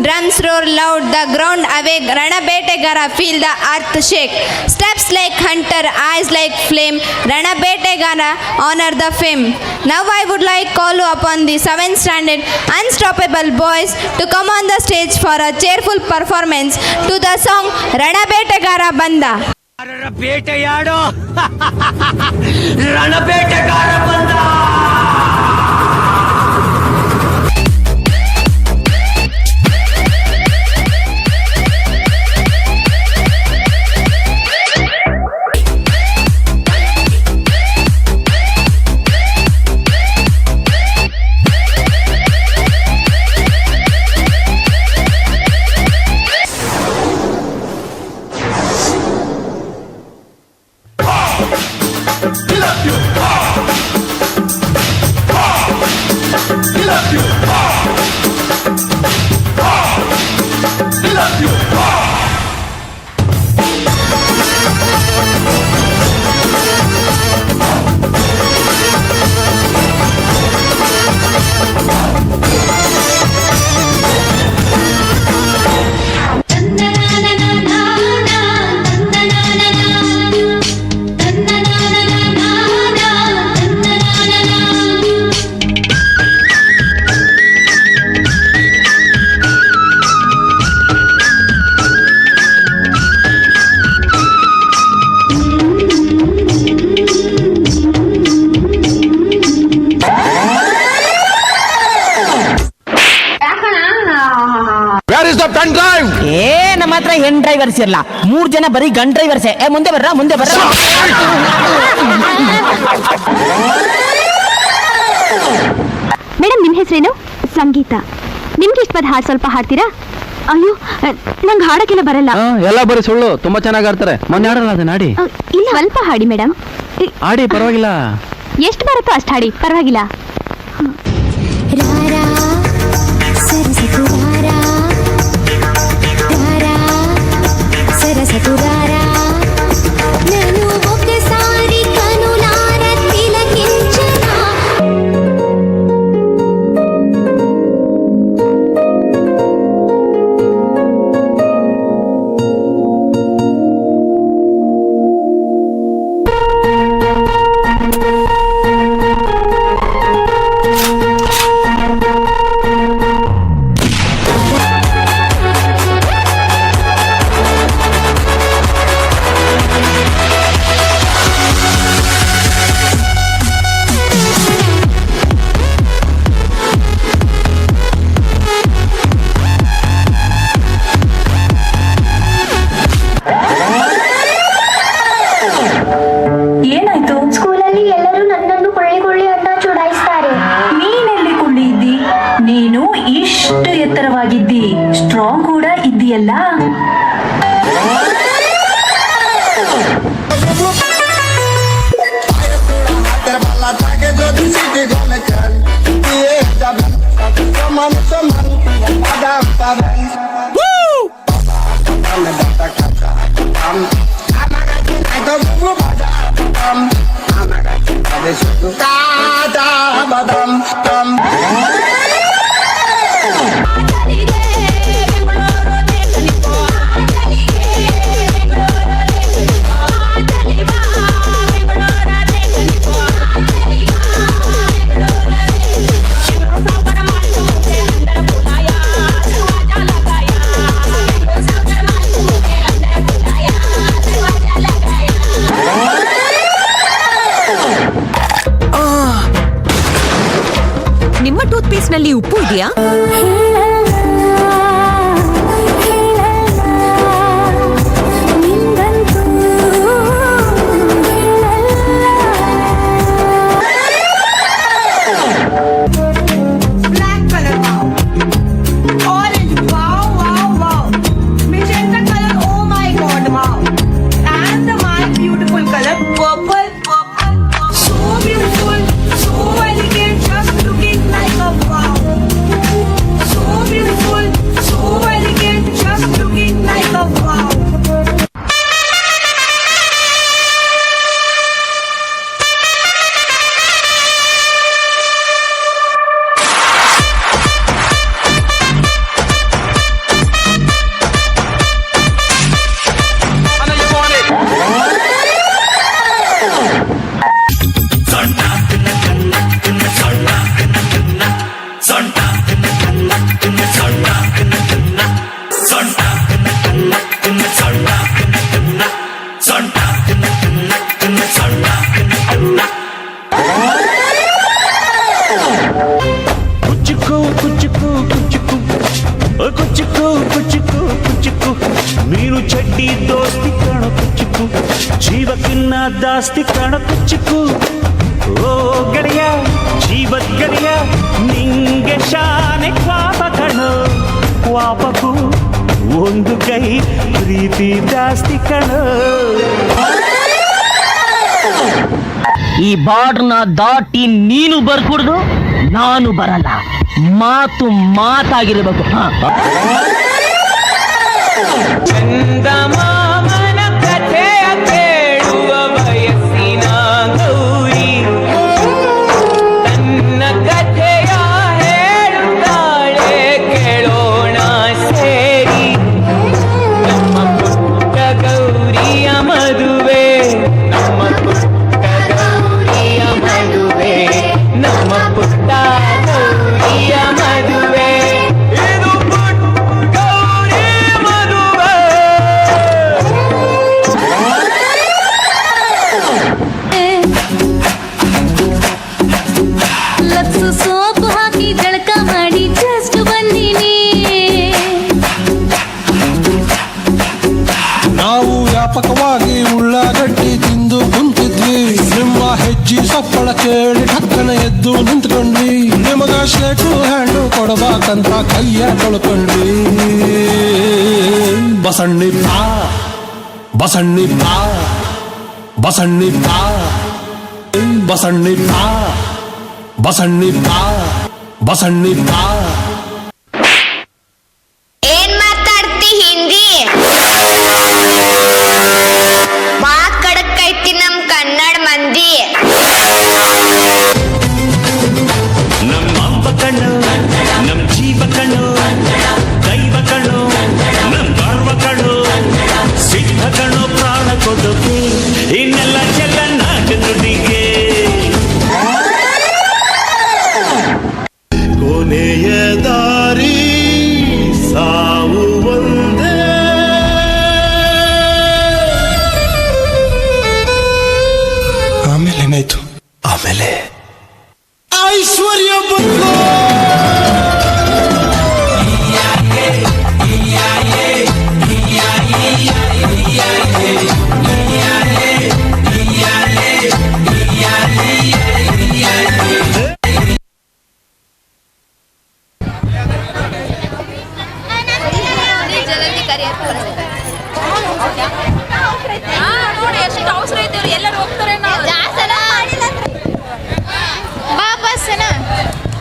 Drums roar loud, the ground awake. Ranabetegara feel the earth shake. Steps like hunter, eyes like flame. Ranabetegara honor the fame. Now I would like call upon the 7th standard unstoppable boys to come on the stage for a cheerful performance to the song Ranabetegara Banda. ಬೇಟೆಯಾಡೋ ರಣಬೇಟೆಗಾರ ಬಂದ. ನಮ್ಮ ಹತ್ರ ಹೆಣ್ drivers ಇರಲ್ಲ, 3 ಜನ ಬರೀ gun ಡ್ರೈವರ್ಸೇ. ಮುಂದೆ ಬರ್ರ madam, ನಿಮ್ ಹೆಸರೇನು? ಸಂಗೀತ. ನಿಮ್ಗೆ ಇಷ್ಟ ಪದ ಹಾಡು ಸ್ವಲ್ಪ ಹಾಡ್ತೀರಾ? ಅಯ್ಯೋ, ನಂಗೆ ಹಾಡಕ್ಕೆಲ್ಲ ಬರಲ್ಲ. ಎಲ್ಲ ಬರೀ ಸುಳ್ಳು, ತುಂಬಾ ಚೆನ್ನಾಗಿ ಆಡ್ತಾರೆ. ಮೊನ್ನೆ ಆಡಲ್ಲ ಅದನ್ನ ಆಡಿ. ಇಲ್ಲ, ಸ್ವಲ್ಪ ಹಾಡಿ ಮೇಡಮ್. ಆಡಿ, ಪರವಾಗಿಲ್ಲ. ಎಷ್ಟು ಬರುತ್ತೋ ಅಷ್ಟು ಹಾಡಿ, ಪರವಾಗಿಲ್ಲ. ಏನಾಯ್ತು? ಸ್ಕೂಲಲ್ಲಿ ಎಲ್ಲರೂ ನನ್ನನ್ನು ಕೊಳ್ಳಿ ಅಂತ ಚುಡಾಯಿಸ್ತಾರೆ. ನೀನೆಲ್ಲಿ ಕುಳ್ಳಿ ಇದ್ದಿ? ನೀನು ಇಷ್ಟು ಎತ್ತರವಾಗಿದ್ದಿ, ಸ್ಟ್ರಾಂಗ್ ಕೂಡ ಇದ್ದೀಯಲ್ಲ. ನಿಮ್ಮ ಟೂತ್ ಪೇಸ್ಟ್ ನಲ್ಲಿ ಉಪ್ಪು ಇದೆಯಾ? So beautiful, so elegant, just looking like a wow. ಕುಚ್ಚುಕು ಕುಚ್ಚುಕು ಕುಚ್ಚುಕು ಮೀನು ಚಡ್ಡಿ ದೋಸ್ತಿ ಕಾಣೋ ಕುಚ್ಚುಕು ಜೀವಕ್ಕಿನ್ನ ದಾಸ್ತಿ ಕಾಣೋ ಕುಚ್ಚುಕು ಓ ಗೆಳೆಯ ಜೀವದ ಗೆಳೆಯ ನಿಂಗೆ ಶಾನೆ ಕ್ವಾಪ ಕಣೋ ಕ್ವಾಪಕ್ಕೂ ಒಂದು ಕೈ ಪ್ರೀತಿ ಜಾಸ್ತಿ ಕಣೋ. ಈ ಬಾರ್ಡ್ರನ್ನ ದಾಟಿ ನೀನು ಬರ್ಕೂಡ್ದು, ನಾನು ಬರಲ್ಲ. ಮಾತು ಮಾತಾಗಿರ್ಬೇಕು. ಚಂದಮಾಮನ ಕಥೆಯ ಕೇಳುವ ವಯಸ್ಸಿನ ಗೌರಿ ತನ್ನ ಕಥೆಯ ಹೇಳುತ್ತಾಳೆ, ಕೇಳೋಣ ಸೇರಿ. ನಮ್ಮ ಪುಟ್ಟ ಗೌರಿಯ ಮದುವೆ, ನಮ್ಮ ಪುಟ್ಟ ಗೌರಿಯ ಮದುವೆ, ನಮ್ಮ ಪುಟ್ಟ ಗೌರಿಯ ಮದುವೆ, ಇದು ಪುಟ್ಟ ಗೌರಿ ಮದುವೆ. ಲಕ್ಸು ಸೋಪು ಹಾಕಿ ಜಳಕ ಮಾಡಿ ಜಸ್ಟ್ ಬಂದಿನಿ. ನಾವು ವ್ಯಾಪಕವಾಗಿ ಉಳ್ಳಾಗಡ್ಡಿ ತಿಂದು ಕುಂತಿದ್ವಿ, ನಿಮ್ಮ ಹೆಜ್ಜೆ ಸಪ್ಪಳ ಕೇಳಿ ಠಕ್ಕನ ಎದ್ದು ನಿಂತ್ಕೊಂಡ್ವಿ. ನಿಮಗ ಸ್ಲೇಟು ಹ್ಯಾಂಡು ಕೊಡಬೇಕಂತ ಕೈಯ ತೊಳ್ಕೊಂಡ್ವಿ. ಬಸಣ್ಣಿ ಬಾ ಬಸಣ್ಣಿ ಬಾ ಬಸಣ್ಣಿ ಬಾ ಬಸಣ್ಣಿ ಬಾ ಬಸಣ್ಣಿ ಬಾ ಬಸಣ್ಣಿ ಬಾ. ಏನ್ ಮಾತಾಡ್ತಿ ಹಿಂದಿ? ಮಾತ್ ಕಡಕೈತಿ ನಮ್ ಕನ್ನಡ ಮಂದಿ. ನಮ್ಮ ಅಪ್ಪ ಕಣ್ಣು ನಮ್ಮ ಜೀವ ಕಣ್ಣು ದೈವ ಕಣ್ಣು ನಮ್ಮ ಗರ್ವ ಕಣ್ಣು ಸಿದ್ಧ ಕಣ್ಣು ಪ್ರಾಣ ಕೊಡುಗೆ ಇನ್ನೆಲ್ಲ ಎಲ್ಲ ನಾಟ ನುಡಿಗೆ. ಕೊನೆಯ ದಾರಿ ಸಾವು ಒಂದೇ. ಆಮೇಲೆ ಏನಾಯ್ತು? ಆಮೇಲೆ ಐಶ್ವರ್ಯ ಬಂತು. ಜಲ್ದಿ ಕರಿಯಕ್ಕೆ